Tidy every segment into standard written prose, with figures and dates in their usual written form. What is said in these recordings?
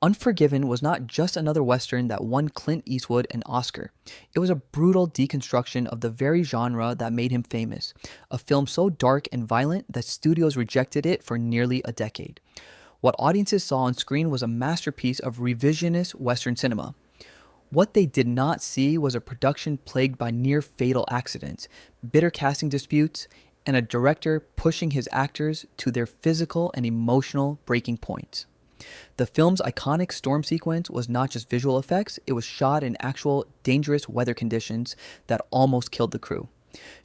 Unforgiven was not just another Western that won Clint Eastwood an Oscar. It was a brutal deconstruction of the very genre that made him famous, a film so dark and violent that studios rejected it for nearly a decade. What audiences saw on screen was a masterpiece of revisionist Western cinema. What they did not see was a production plagued by near fatal accidents, bitter casting disputes, and a director pushing his actors to their physical and emotional breaking points. The film's iconic storm sequence was not just visual effects, it was shot in actual dangerous weather conditions that almost killed the crew.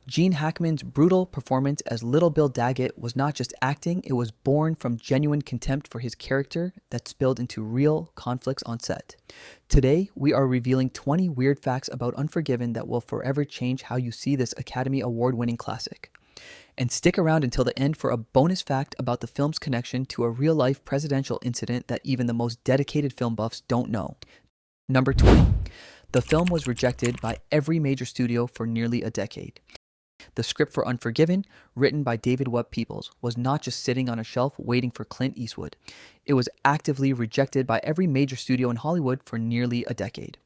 Gene Hackman's brutal performance as Little Bill Daggett was not just acting, it was born from genuine contempt for his character that spilled into real conflicts on set. Today, we are revealing 20 weird facts about Unforgiven that will forever change how you see this Academy Award-winning classic. And stick around until the end for a bonus fact about the film's connection to a real-life presidential incident that even the most dedicated film buffs don't know. Number 20. The film was rejected by every major studio for nearly a decade. The script for Unforgiven, written by David Webb Peoples, was not just sitting on a shelf waiting for Clint Eastwood. It was actively rejected by every major studio in Hollywood for nearly a decade.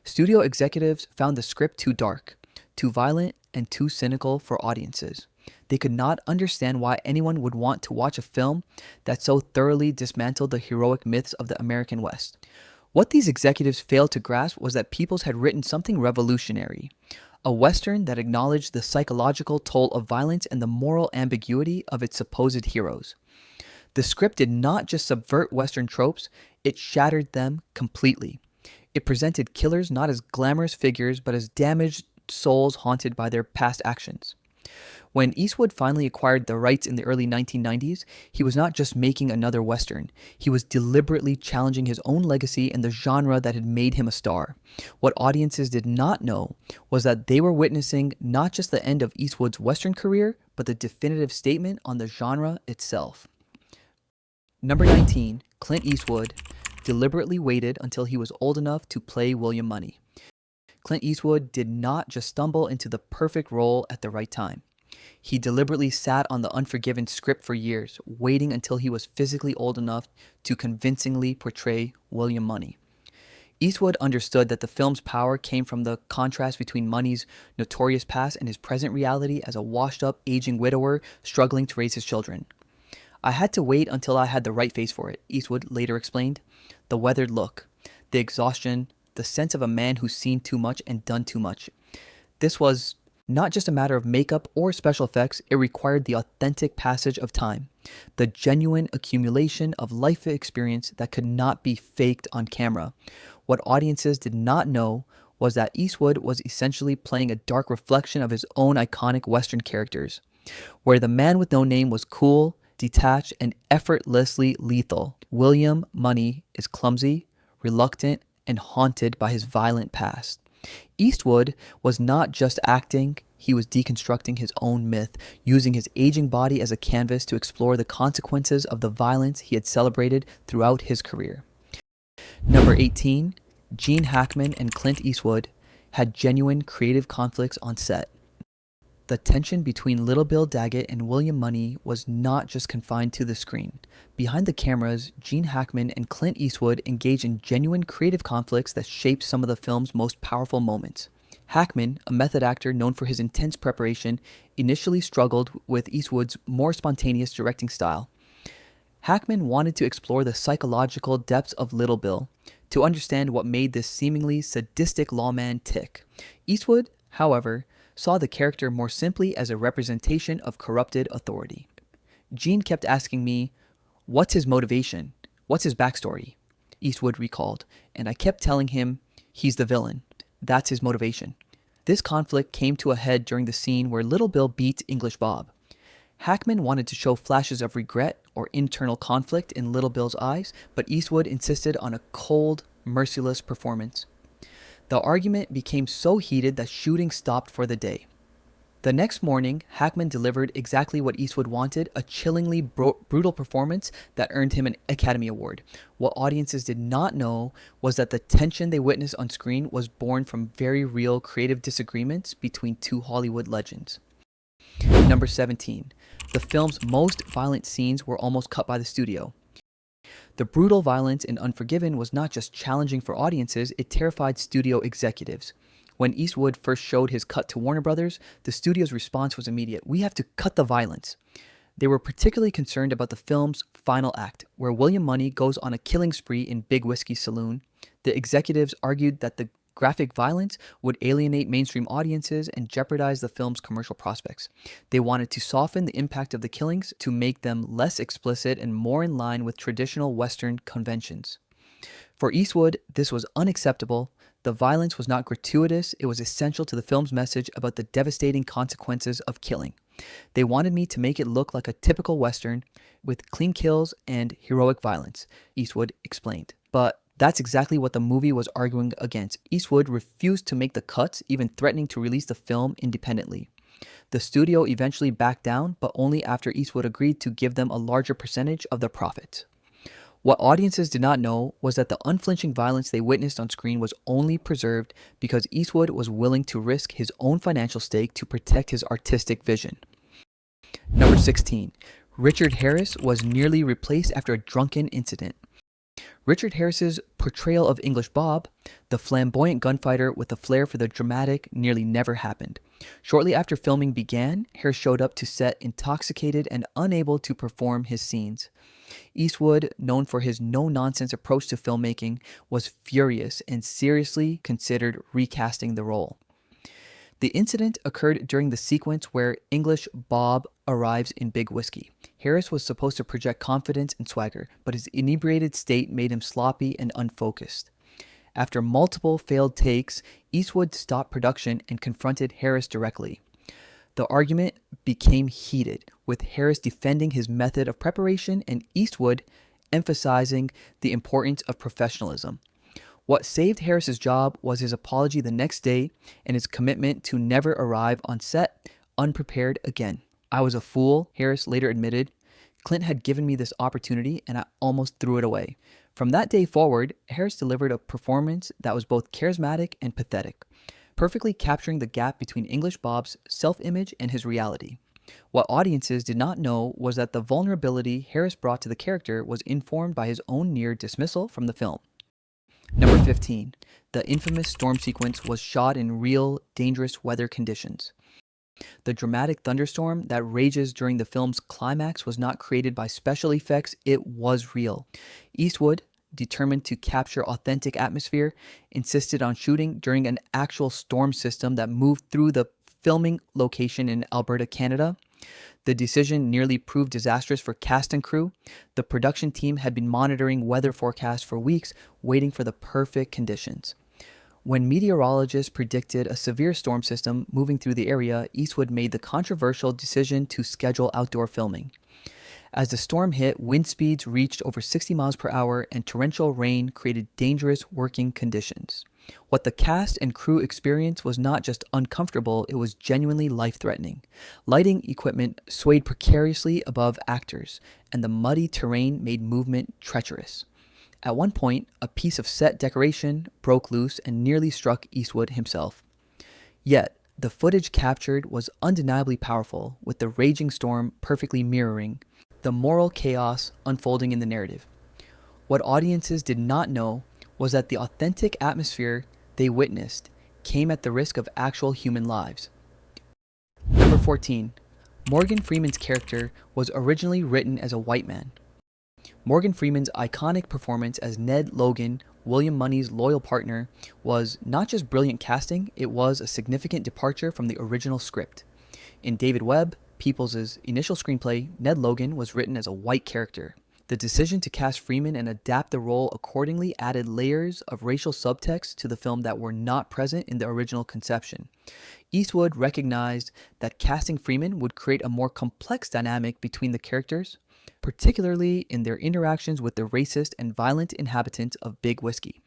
Studio executives found the script too dark, too violent, and too cynical for audiences. They could not understand why anyone would want to watch a film that so thoroughly dismantled the heroic myths of the American West. What these executives failed to grasp was that Peoples had written something revolutionary, a Western that acknowledged the psychological toll of violence and the moral ambiguity of its supposed heroes. The script did not just subvert Western tropes, it shattered them completely. It presented killers not as glamorous figures, but as damaged souls haunted by their past actions. When Eastwood finally acquired the rights in the early 1990s, he was not just making another Western. He was deliberately challenging his own legacy and the genre that had made him a star. What audiences did not know was that they were witnessing not just the end of Eastwood's Western career, but the definitive statement on the genre itself. Number 19, Clint Eastwood deliberately waited until he was old enough to play William Munny. Clint Eastwood did not just stumble into the perfect role at the right time. He deliberately sat on the Unforgiven script for years, waiting until he was physically old enough to convincingly portray William Munny. Eastwood understood that the film's power came from the contrast between Munny's notorious past and his present reality as a washed-up, aging widower struggling to raise his children. "I had to wait until I had the right face for it," Eastwood later explained. "The weathered look, the exhaustion, the sense of a man who's seen too much and done too much. This was not just a matter of makeup or special effects, it required the authentic passage of time, the genuine accumulation of life experience that could not be faked on camera. What audiences did not know was that Eastwood was essentially playing a dark reflection of his own iconic Western characters, where the man with no name was cool, detached, and effortlessly lethal. William Munny is clumsy, reluctant, and haunted by his violent past. Eastwood was not just acting, he was deconstructing his own myth, using his aging body as a canvas to explore the consequences of the violence he had celebrated throughout his career. Number 18, Gene Hackman and Clint Eastwood had genuine creative conflicts on set. The tension between Little Bill Daggett and William Munny was not just confined to the screen. Behind the cameras, Gene Hackman and Clint Eastwood engaged in genuine creative conflicts that shaped some of the film's most powerful moments. Hackman, a method actor known for his intense preparation, initially struggled with Eastwood's more spontaneous directing style. Hackman wanted to explore the psychological depths of Little Bill, to understand what made this seemingly sadistic lawman tick. Eastwood, however, saw the character more simply as a representation of corrupted authority. Gene kept asking me, "What's his motivation? What's his backstory?" Eastwood recalled, and I kept telling him, "He's the villain. That's his motivation." This conflict came to a head during the scene where Little Bill beat English Bob. Hackman wanted to show flashes of regret or internal conflict in Little Bill's eyes, but Eastwood insisted on a cold, merciless performance. The argument became so heated that shooting stopped for the day. The next morning, Hackman delivered exactly what Eastwood wanted, a chillingly brutal performance that earned him an Academy Award. What audiences did not know was that the tension they witnessed on screen was born from very real creative disagreements between two Hollywood legends. Number 17. The film's most violent scenes were almost cut by the studio. The brutal violence in Unforgiven was not just challenging for audiences, it terrified studio executives. When Eastwood first showed his cut to Warner Brothers, the studio's response was immediate. We have to cut the violence. They were particularly concerned about the film's final act, where William Munny goes on a killing spree in Big Whiskey Saloon. The executives argued that the graphic violence would alienate mainstream audiences and jeopardize the film's commercial prospects. They wanted to soften the impact of the killings to make them less explicit and more in line with traditional Western conventions. For Eastwood, this was unacceptable. The violence was not gratuitous, it was essential to the film's message about the devastating consequences of killing. They wanted me to make it look like a typical Western with clean kills and heroic violence, Eastwood explained. But that's exactly what the movie was arguing against. Eastwood refused to make the cuts, even threatening to release the film independently. The studio eventually backed down, but only after Eastwood agreed to give them a larger percentage of the profits. What audiences did not know was that the unflinching violence they witnessed on screen was only preserved because Eastwood was willing to risk his own financial stake to protect his artistic vision. Number 16. Richard Harris was nearly replaced after a drunken incident. Richard Harris's portrayal of English Bob, the flamboyant gunfighter with a flair for the dramatic, nearly never happened. Shortly after filming began, Harris showed up to set intoxicated and unable to perform his scenes. Eastwood, known for his no-nonsense approach to filmmaking, was furious and seriously considered recasting the role. The incident occurred during the sequence where English Bob arrives in Big Whiskey. Harris was supposed to project confidence and swagger, but his inebriated state made him sloppy and unfocused. After multiple failed takes, Eastwood stopped production and confronted Harris directly. The argument became heated, with Harris defending his method of preparation and Eastwood emphasizing the importance of professionalism. What saved Harris's job was his apology the next day and his commitment to never arrive on set unprepared again. I was a fool, Harris later admitted. Clint had given me this opportunity and I almost threw it away. From that day forward, Harris delivered a performance that was both charismatic and pathetic, perfectly capturing the gap between English Bob's self-image and his reality. What audiences did not know was that the vulnerability Harris brought to the character was informed by his own near dismissal from the film. Number 15. The infamous storm sequence was shot in real, dangerous weather conditions. The dramatic thunderstorm that rages during the film's climax was not created by special effects, it was real. Eastwood, determined to capture authentic atmosphere, insisted on shooting during an actual storm system that moved through the filming location in Alberta, Canada. The decision nearly proved disastrous for cast and crew. The production team had been monitoring weather forecasts for weeks, waiting for the perfect conditions. When meteorologists predicted a severe storm system moving through the area, Eastwood made the controversial decision to schedule outdoor filming. As the storm hit, wind speeds reached over 60 miles per hour and torrential rain created dangerous working conditions. What the cast and crew experienced was not just uncomfortable, it was genuinely life-threatening. Lighting equipment swayed precariously above actors, and the muddy terrain made movement treacherous. At one point, a piece of set decoration broke loose and nearly struck Eastwood himself. Yet, the footage captured was undeniably powerful, with the raging storm perfectly mirroring the moral chaos unfolding in the narrative. What audiences did not know was that the authentic atmosphere they witnessed came at the risk of actual human lives. Number 14. Morgan Freeman's character was originally written as a white man. Morgan Freeman's iconic performance as Ned Logan, William Munny's loyal partner, was not just brilliant casting, it was a significant departure from the original script. In David Webb, Peoples' initial screenplay, Ned Logan was written as a white character. The decision to cast Freeman and adapt the role accordingly added layers of racial subtext to the film that were not present in the original conception. Eastwood recognized that casting Freeman would create a more complex dynamic between the characters, particularly in their interactions with the racist and violent inhabitants of Big Whiskey.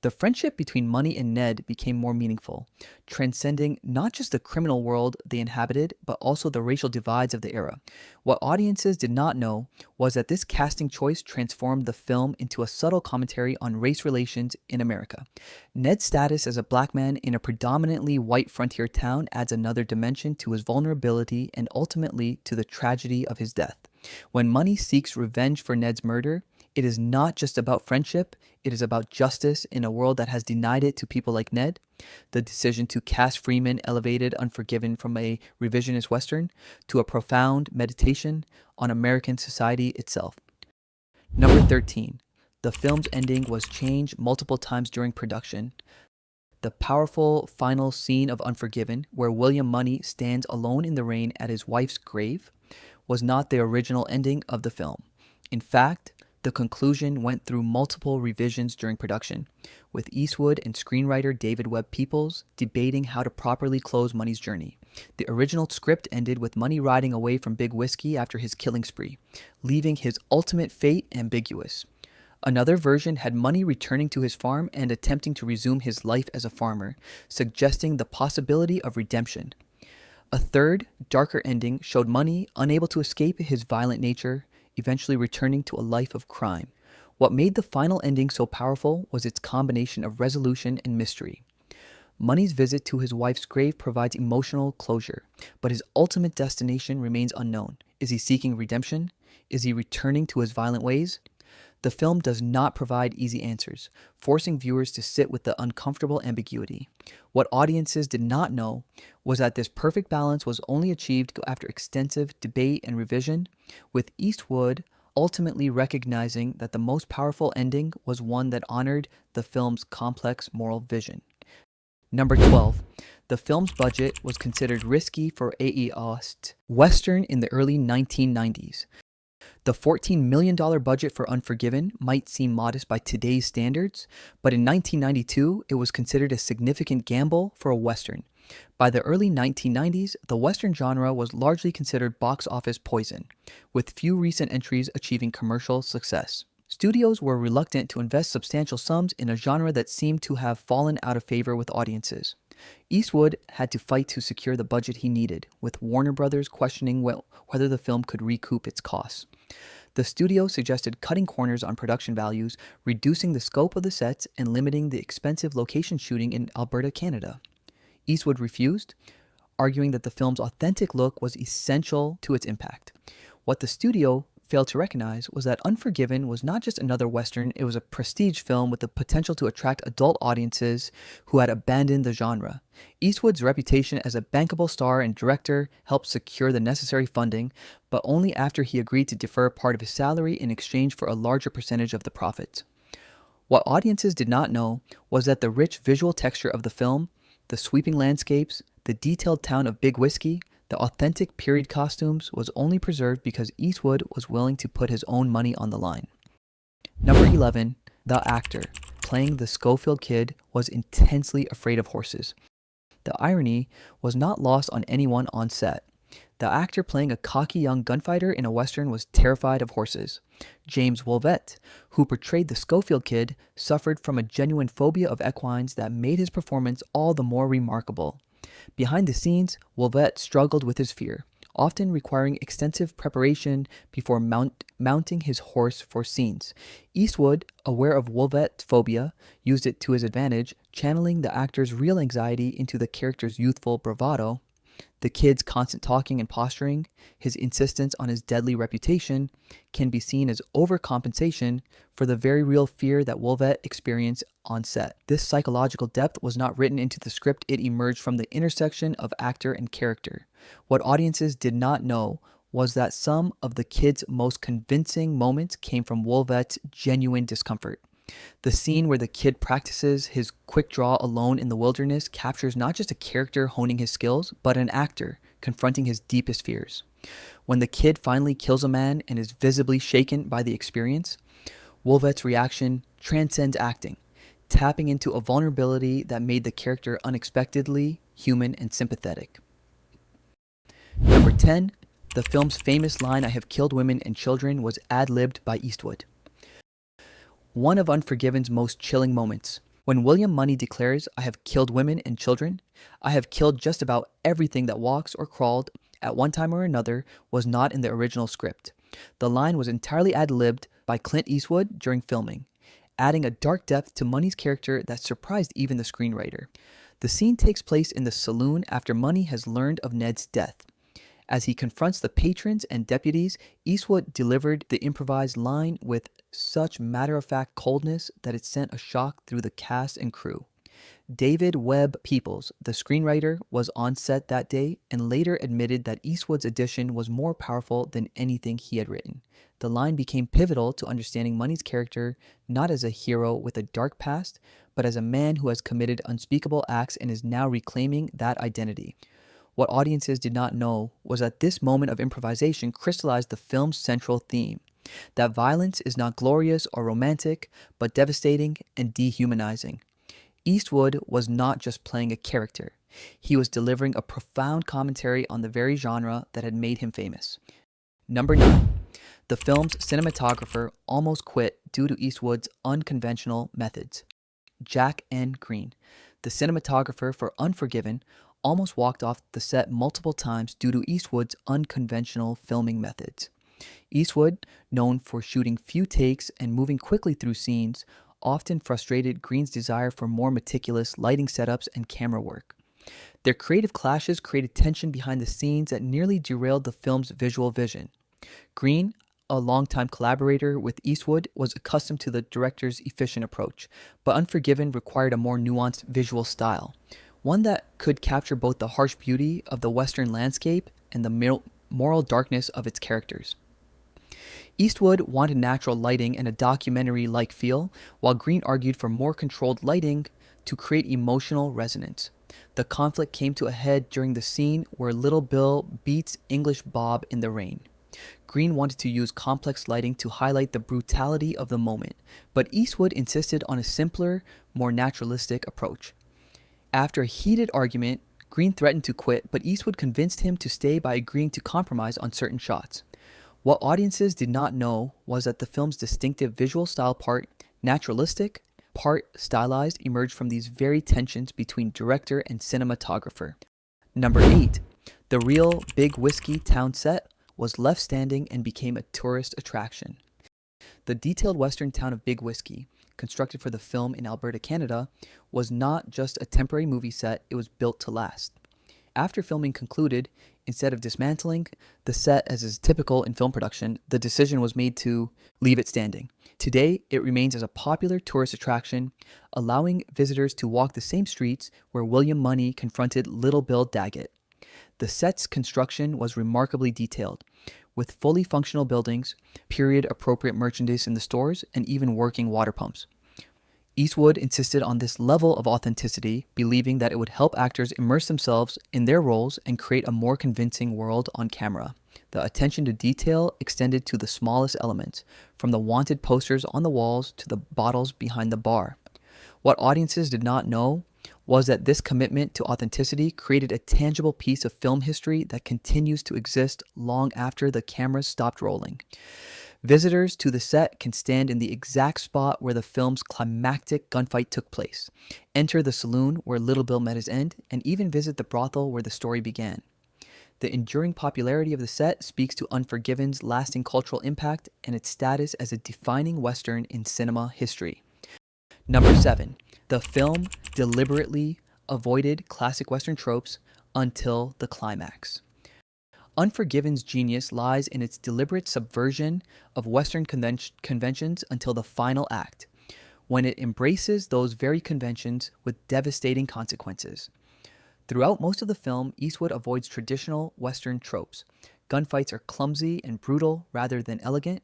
The friendship between Munny and Ned became more meaningful, transcending not just the criminal world they inhabited, but also the racial divides of the era. What audiences did not know was that this casting choice transformed the film into a subtle commentary on race relations in America. Ned's status as a black man in a predominantly white frontier town adds another dimension to his vulnerability and ultimately to the tragedy of his death. When Munny seeks revenge for Ned's murder, It is not just about friendship, it is about justice in a world that has denied it to people like Ned. The decision to cast Freeman elevated Unforgiven from a revisionist Western to a profound meditation on American society itself. Number 13. The film's ending was changed multiple times during production. The powerful final scene of Unforgiven, where William Munny stands alone in the rain at his wife's grave, was not the original ending of the film. In fact, the conclusion went through multiple revisions during production, with Eastwood and screenwriter David Webb Peoples debating how to properly close Munny's journey. The original script ended with Munny riding away from Big Whiskey after his killing spree, leaving his ultimate fate ambiguous. Another version had Munny returning to his farm and attempting to resume his life as a farmer, suggesting the possibility of redemption. A third, darker ending showed Munny unable to escape his violent nature, eventually returning to a life of crime. What made the final ending so powerful was its combination of resolution and mystery. Munny's visit to his wife's grave provides emotional closure, but his ultimate destination remains unknown. Is he seeking redemption? Is he returning to his violent ways? The film does not provide easy answers, forcing viewers to sit with the uncomfortable ambiguity. What audiences did not know was that this perfect balance was only achieved after extensive debate and revision, with Eastwood ultimately recognizing that the most powerful ending was one that honored the film's complex moral vision. Number 12. The film's budget was considered risky for a Western in the early 1990s. The $14 million budget for Unforgiven might seem modest by today's standards, but in 1992, it was considered a significant gamble for a Western. By the early 1990s, the Western genre was largely considered box office poison, with few recent entries achieving commercial success. Studios were reluctant to invest substantial sums in a genre that seemed to have fallen out of favor with audiences. Eastwood had to fight to secure the budget he needed, with Warner Brothers questioning whether the film could recoup its costs. The studio suggested cutting corners on production values, reducing the scope of the sets, and limiting the expensive location shooting in Alberta, Canada. Eastwood refused, arguing that the film's authentic look was essential to its impact. What the studio failed to recognize was that Unforgiven was not just another Western, it was a prestige film with the potential to attract adult audiences who had abandoned the genre. Eastwood's reputation as a bankable star and director helped secure the necessary funding, but only after he agreed to defer part of his salary in exchange for a larger percentage of the profits. What audiences did not know was that the rich visual texture of the film, the sweeping landscapes, the detailed town of Big Whiskey, the authentic period costumes was only preserved because Eastwood was willing to put his own money on the line. Number 11. The actor playing the Schofield kid was intensely afraid of horses. The irony was not lost on anyone on set. The actor playing a cocky young gunfighter in a Western was terrified of horses. James Wolvett, who portrayed the Schofield kid, suffered from a genuine phobia of equines that made his performance all the more remarkable. Behind the scenes, Wolvett struggled with his fear, often requiring extensive preparation before mounting his horse for scenes. Eastwood, aware of Wolvett's phobia, used it to his advantage, channeling the actor's real anxiety into the character's youthful bravado. The kid's constant talking and posturing, his insistence on his deadly reputation, can be seen as overcompensation for the very real fear that Wolvett experienced on set. This psychological depth was not written into the script, it emerged from the intersection of actor and character. What audiences did not know was that some of the kid's most convincing moments came from Wolvett's genuine discomfort. The scene where the kid practices his quick draw alone in the wilderness captures not just a character honing his skills, but an actor confronting his deepest fears. When the kid finally kills a man and is visibly shaken by the experience, Wolvett's reaction transcends acting, tapping into a vulnerability that made the character unexpectedly human and sympathetic. Number 10. The film's famous line, "I have killed women and children," was ad-libbed by Eastwood. One of Unforgiven's most chilling moments, when William Munny declares, "I have killed women and children, I have killed just about everything that walks or crawled at one time or another," was not in the original script. The line was entirely ad-libbed by Clint Eastwood during filming, adding a dark depth to Munny's character that surprised even the screenwriter. The scene takes place in the saloon after Munny has learned of Ned's death. As he confronts the patrons and deputies, Eastwood delivered the improvised line with such matter-of-fact coldness that it sent a shock through the cast and crew. David Webb Peoples, the screenwriter, was on set that day and later admitted that Eastwood's addition was more powerful than anything he had written. The line became pivotal to understanding Munny's character not as a hero with a dark past, but as a man who has committed unspeakable acts and is now reclaiming that identity. What audiences did not know was that this moment of improvisation crystallized the film's central theme, that violence is not glorious or romantic, but devastating and dehumanizing. Eastwood was not just playing a character. He was delivering a profound commentary on the very genre that had made him famous. Number 9. The film's cinematographer almost quit due to Eastwood's unconventional methods. Jack N. Green, the cinematographer for Unforgiven, almost walked off the set multiple times due to Eastwood's unconventional filming methods. Eastwood, known for shooting few takes and moving quickly through scenes, often frustrated Green's desire for more meticulous lighting setups and camera work. Their creative clashes created tension behind the scenes that nearly derailed the film's visual vision. Green, a longtime collaborator with Eastwood, was accustomed to the director's efficient approach, but Unforgiven required a more nuanced visual style, one that could capture both the harsh beauty of the Western landscape and the moral darkness of its characters. Eastwood wanted natural lighting and a documentary-like feel, while Green argued for more controlled lighting to create emotional resonance. The conflict came to a head during the scene where Little Bill beats English Bob in the rain. Green wanted to use complex lighting to highlight the brutality of the moment, but Eastwood insisted on a simpler, more naturalistic approach. After a heated argument, Green threatened to quit, but Eastwood convinced him to stay by agreeing to compromise on certain shots. What audiences did not know was that the film's distinctive visual style, part naturalistic, part stylized, emerged from these very tensions between director and cinematographer. Number 8. The real Big Whiskey town set was left standing and became a tourist attraction. The detailed western town of Big Whiskey, constructed for the film in Alberta, Canada, was not just a temporary movie set, it was built to last. After filming concluded, instead of dismantling the set as is typical in film production, the decision was made to leave it standing. Today, it remains as a popular tourist attraction, allowing visitors to walk the same streets where William Munny confronted Little Bill Daggett. The set's construction was remarkably detailed, with fully functional buildings, period-appropriate merchandise in the stores, and even working water pumps. Eastwood insisted on this level of authenticity, believing that it would help actors immerse themselves in their roles and create a more convincing world on camera. The attention to detail extended to the smallest elements, from the wanted posters on the walls to the bottles behind the bar. What audiences did not know was that this commitment to authenticity created a tangible piece of film history that continues to exist long after the cameras stopped rolling. Visitors to the set can stand in the exact spot where the film's climactic gunfight took place, enter the saloon where Little Bill met his end, and even visit the brothel where the story began. The enduring popularity of the set speaks to Unforgiven's lasting cultural impact and its status as a defining Western in cinema history. Number 7. The film deliberately avoided classic Western tropes until the climax. Unforgiven's genius lies in its deliberate subversion of Western conventions until the final act, when it embraces those very conventions with devastating consequences. Throughout most of the film, Eastwood avoids traditional Western tropes. Gunfights are clumsy and brutal rather than elegant.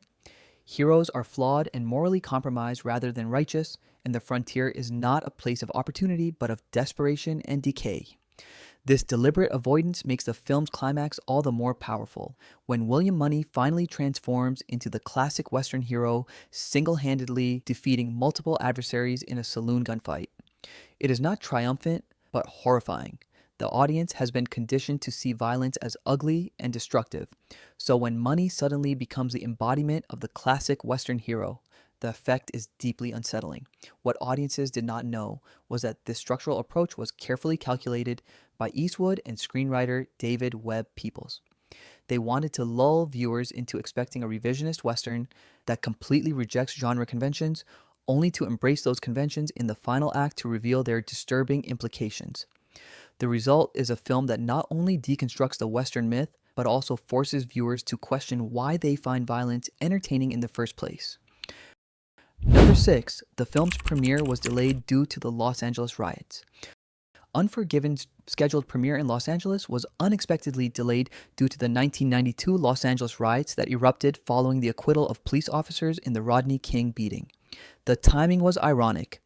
Heroes are flawed and morally compromised rather than righteous, and the frontier is not a place of opportunity but of desperation and decay. This deliberate avoidance makes the film's climax all the more powerful, when William Munny finally transforms into the classic Western hero, single-handedly defeating multiple adversaries in a saloon gunfight. It is not triumphant, but horrifying. The audience has been conditioned to see violence as ugly and destructive, so when Munny suddenly becomes the embodiment of the classic Western hero, the effect is deeply unsettling. What audiences did not know was that this structural approach was carefully calculated by Eastwood and screenwriter David Webb Peoples. They wanted to lull viewers into expecting a revisionist Western that completely rejects genre conventions, only to embrace those conventions in the final act to reveal their disturbing implications. The result is a film that not only deconstructs the Western myth, but also forces viewers to question why they find violence entertaining in the first place. Number 6, the film's premiere was delayed due to the Los Angeles riots. Unforgiven's scheduled premiere in Los Angeles was unexpectedly delayed due to the 1992 Los Angeles riots that erupted following the acquittal of police officers in the Rodney King beating. The timing was ironic,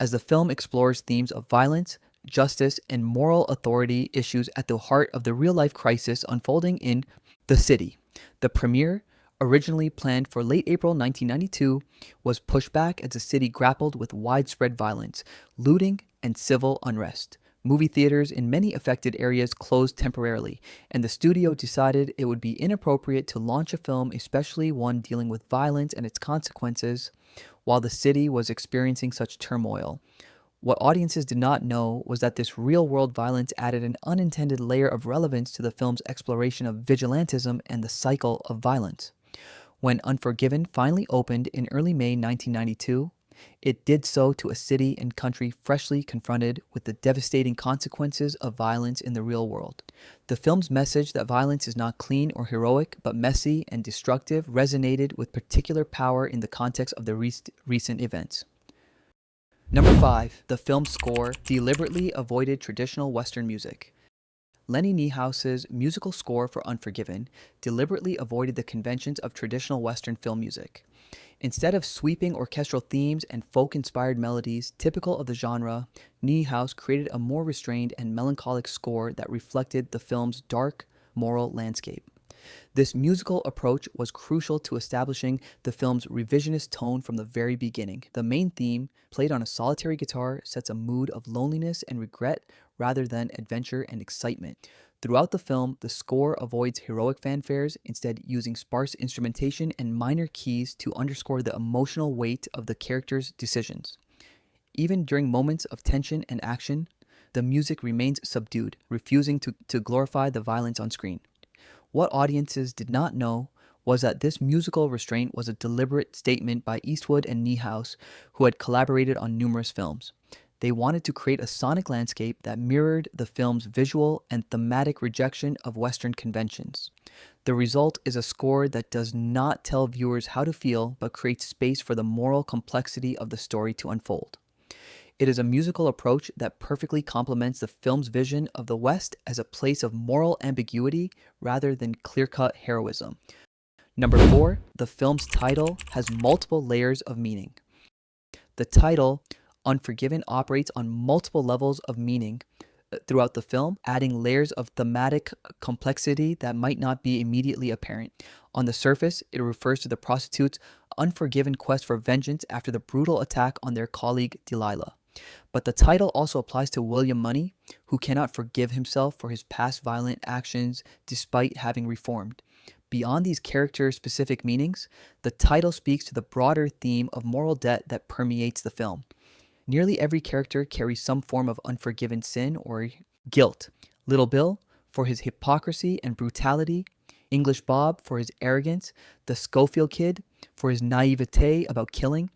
as the film explores themes of violence, justice, and moral authority issues at the heart of the real-life crisis unfolding in the city. The premiere, originally planned for late April 1992, was pushed back as the city grappled with widespread violence, looting, and civil unrest. Movie theaters in many affected areas closed temporarily, and the studio decided it would be inappropriate to launch a film, especially one dealing with violence and its consequences, while the city was experiencing such turmoil. What audiences did not know was that this real-world violence added an unintended layer of relevance to the film's exploration of vigilantism and the cycle of violence. When Unforgiven finally opened in early May 1992, it did so to a city and country freshly confronted with the devastating consequences of violence in the real world. The film's message that violence is not clean or heroic, but messy and destructive resonated with particular power in the context of the recent events. Number 5, the film's score deliberately avoided traditional Western music. Lenny Niehause's musical score for Unforgiven deliberately avoided the conventions of traditional Western film music. Instead of sweeping orchestral themes and folk-inspired melodies typical of the genre, Niehaus created a more restrained and melancholic score that reflected the film's dark, moral landscape. This musical approach was crucial to establishing the film's revisionist tone from the very beginning. The main theme, played on a solitary guitar, sets a mood of loneliness and regret rather than adventure and excitement. Throughout the film, the score avoids heroic fanfares, instead using sparse instrumentation and minor keys to underscore the emotional weight of the characters' decisions. Even during moments of tension and action, the music remains subdued, refusing to glorify the violence on screen. What audiences did not know was that this musical restraint was a deliberate statement by Eastwood and Niehaus, who had collaborated on numerous films. They wanted to create a sonic landscape that mirrored the film's visual and thematic rejection of Western conventions. The result is a score that does not tell viewers how to feel, but creates space for the moral complexity of the story to unfold. It is a musical approach that perfectly complements the film's vision of the West as a place of moral ambiguity rather than clear-cut heroism. Number 4, the film's title has multiple layers of meaning. The title, Unforgiven, operates on multiple levels of meaning throughout the film, adding layers of thematic complexity that might not be immediately apparent. On the surface, it refers to the prostitutes' unforgiven quest for vengeance after the brutal attack on their colleague Delilah. But the title also applies to William Munny, who cannot forgive himself for his past violent actions despite having reformed. Beyond these character-specific meanings, the title speaks to the broader theme of moral debt that permeates the film. Nearly every character carries some form of unforgiven sin or guilt. Little Bill, for his hypocrisy and brutality, English Bob for his arrogance, the Schofield Kid for his naivete about killing,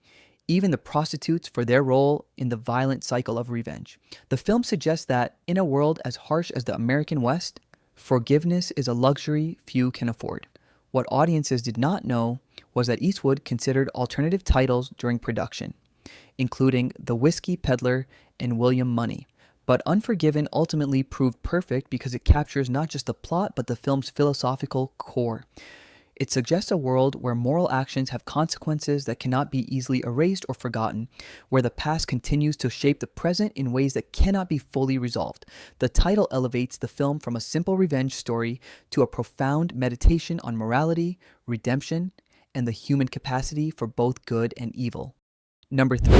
even the prostitutes for their role in the violent cycle of revenge. The film suggests that, in a world as harsh as the American West, forgiveness is a luxury few can afford. What audiences did not know was that Eastwood considered alternative titles during production, including The Whiskey Peddler and William Munny. But Unforgiven ultimately proved perfect because it captures not just the plot but the film's philosophical core. It suggests a world where moral actions have consequences that cannot be easily erased or forgotten, where the past continues to shape the present in ways that cannot be fully resolved. The title elevates the film from a simple revenge story to a profound meditation on morality, redemption, and the human capacity for both good and evil. Number 3.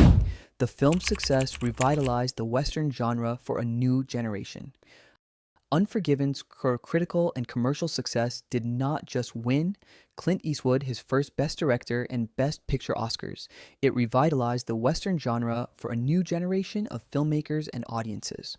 The film's success revitalized the Western genre for a new generation. Unforgiven's critical and commercial success did not just win Clint Eastwood his first Best Director and Best Picture Oscars. It revitalized the Western genre for a new generation of filmmakers and audiences.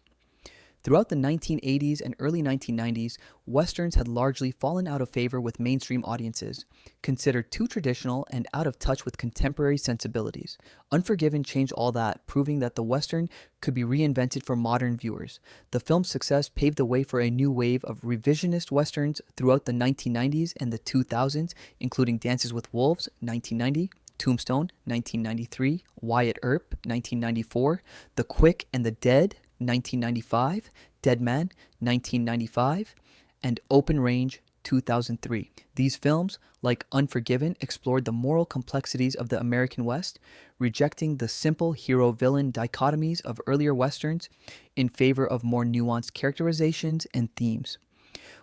Throughout the 1980s and early 1990s, westerns had largely fallen out of favor with mainstream audiences, considered too traditional and out of touch with contemporary sensibilities. Unforgiven changed all that, proving that the western could be reinvented for modern viewers. The film's success paved the way for a new wave of revisionist westerns throughout the 1990s and the 2000s, including Dances with Wolves, 1990, Tombstone, 1993, Wyatt Earp, 1994, The Quick and the Dead, 1995, Dead Man, 1995, and Open Range, 2003. These films, like Unforgiven, explored the moral complexities of the American West, rejecting the simple hero-villain dichotomies of earlier westerns in favor of more nuanced characterizations and themes.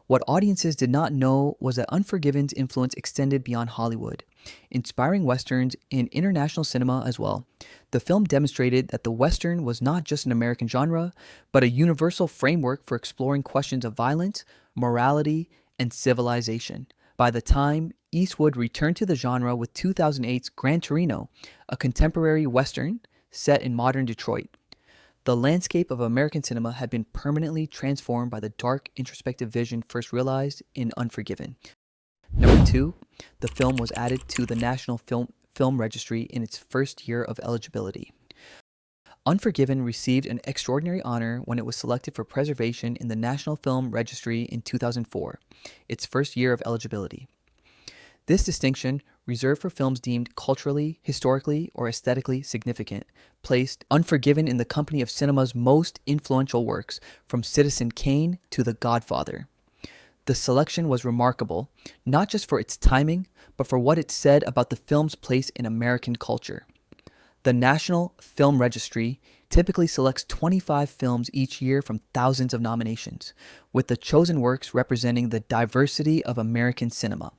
What audiences did not know was that Unforgiven's influence extended beyond Hollywood, inspiring westerns in international cinema as well. The film demonstrated that the western was not just an American genre, but a universal framework for exploring questions of violence, morality, and civilization. By the time Eastwood returned to the genre with 2008's Gran Torino, a contemporary western set in modern Detroit, the landscape of American cinema had been permanently transformed by the dark, introspective vision first realized in Unforgiven. Number 2, the film was added to the National Film Registry in its first year of eligibility. Unforgiven received an extraordinary honor when it was selected for preservation in the National Film Registry in 2004, its first year of eligibility. This distinction, reserved for films deemed culturally, historically, or aesthetically significant, placed Unforgiven in the company of cinema's most influential works, from Citizen Kane to The Godfather. The selection was remarkable, not just for its timing, but for what it said about the film's place in American culture. The National Film Registry typically selects 25 films each year from thousands of nominations, with the chosen works representing the diversity of American cinema.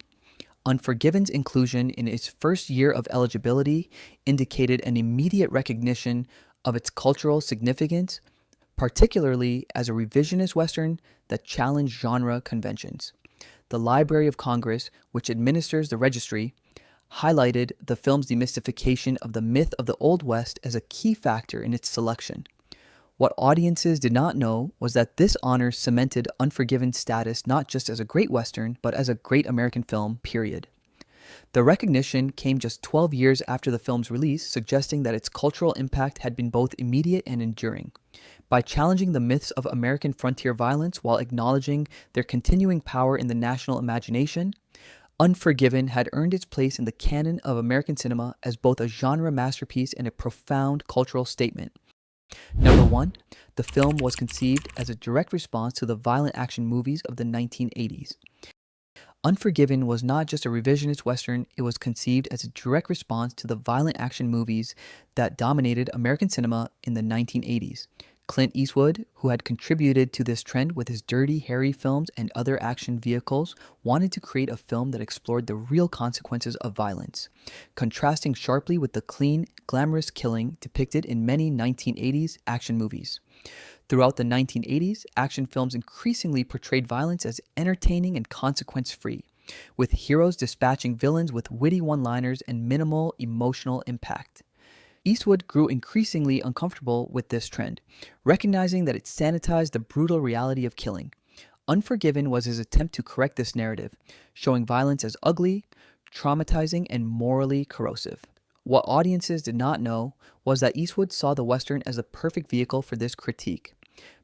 Unforgiven's inclusion in its first year of eligibility indicated an immediate recognition of its cultural significance, particularly as a revisionist western that challenged genre conventions. The Library of Congress, which administers the registry, highlighted the film's demystification of the myth of the Old West as a key factor in its selection. What audiences did not know was that this honor cemented Unforgiven's status not just as a great Western, but as a great American film, period. The recognition came just 12 years after the film's release, suggesting that its cultural impact had been both immediate and enduring. By challenging the myths of American frontier violence while acknowledging their continuing power in the national imagination, Unforgiven had earned its place in the canon of American cinema as both a genre masterpiece and a profound cultural statement. Number 1, the film was conceived as a direct response to the violent action movies of the 1980s. Unforgiven was not just a revisionist western, it was conceived as a direct response to the violent action movies that dominated American cinema in the 1980s. Clint Eastwood, who had contributed to this trend with his Dirty Harry films and other action vehicles, wanted to create a film that explored the real consequences of violence, contrasting sharply with the clean, glamorous killing depicted in many 1980s action movies. Throughout the 1980s, action films increasingly portrayed violence as entertaining and consequence-free, with heroes dispatching villains with witty one-liners and minimal emotional impact. Eastwood grew increasingly uncomfortable with this trend, recognizing that it sanitized the brutal reality of killing. Unforgiven was his attempt to correct this narrative, showing violence as ugly, traumatizing, and morally corrosive. What audiences did not know was that Eastwood saw the Western as the perfect vehicle for this critique.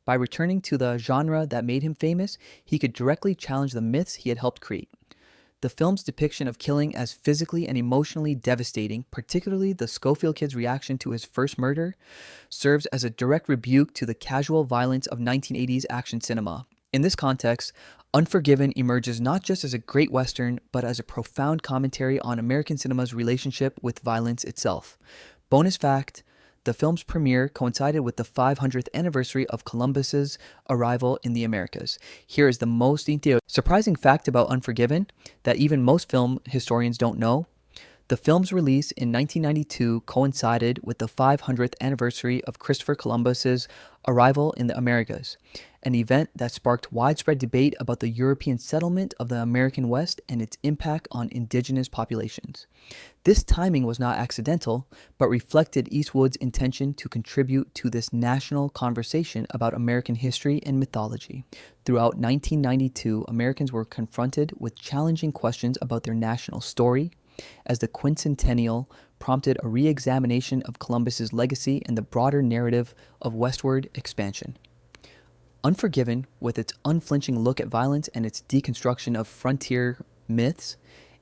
By returning to the genre that made him famous, he could directly challenge the myths he had helped create. The film's depiction of killing as physically and emotionally devastating, particularly the Schofield kid's reaction to his first murder, serves as a direct rebuke to the casual violence of 1980s action cinema. In this context, Unforgiven emerges not just as a great Western, but as a profound commentary on American cinema's relationship with violence itself. Bonus fact, the film's premiere coincided with the 500th anniversary of Columbus's arrival in the Americas. Here is the most surprising fact about Unforgiven that even most film historians don't know. The film's release in 1992 coincided with the 500th anniversary of Christopher Columbus's arrival in the Americas, an event that sparked widespread debate about the European settlement of the American West and its impact on indigenous populations. This timing was not accidental, but reflected Eastwood's intention to contribute to this national conversation about American history and mythology. Throughout 1992, Americans were confronted with challenging questions about their national story, as the quincentennial prompted a re-examination of Columbus's legacy and the broader narrative of westward expansion. Unforgiven, with its unflinching look at violence and its deconstruction of frontier myths,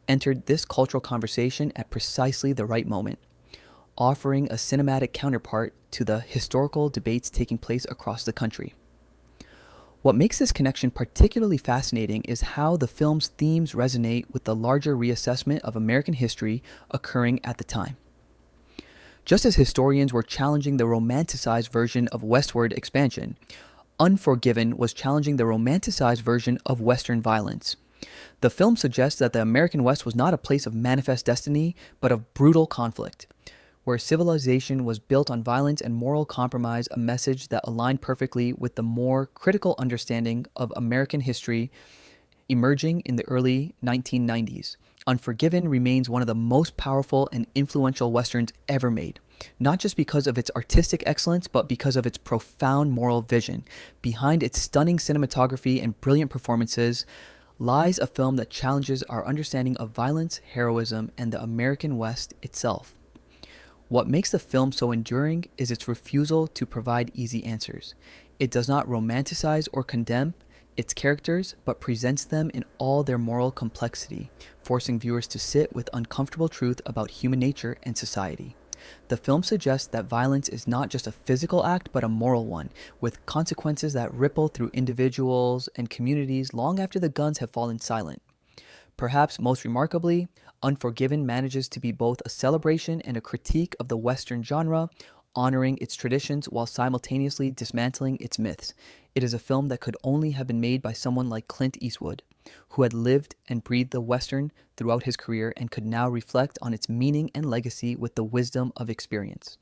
entered this cultural conversation at precisely the right moment, offering a cinematic counterpart to the historical debates taking place across the country. What makes this connection particularly fascinating is how the film's themes resonate with the larger reassessment of American history occurring at the time. Just as historians were challenging the romanticized version of westward expansion, Unforgiven was challenging the romanticized version of Western violence. The film suggests that the American West was not a place of manifest destiny, but of brutal conflict, where civilization was built on violence and moral compromise, a message that aligned perfectly with the more critical understanding of American history emerging in the early 1990s. Unforgiven remains one of the most powerful and influential Westerns ever made, not just because of its artistic excellence, but because of its profound moral vision. Behind its stunning cinematography and brilliant performances lies a film that challenges our understanding of violence, heroism, and the American West itself. What makes the film so enduring is its refusal to provide easy answers. It does not romanticize or condemn its characters, but presents them in all their moral complexity, forcing viewers to sit with uncomfortable truth about human nature and society. The film suggests that violence is not just a physical act, but a moral one, with consequences that ripple through individuals and communities long after the guns have fallen silent. Perhaps most remarkably, Unforgiven manages to be both a celebration and a critique of the Western genre, honoring its traditions while simultaneously dismantling its myths. It is a film that could only have been made by someone like Clint Eastwood, who had lived and breathed the Western throughout his career and could now reflect on its meaning and legacy with the wisdom of experience.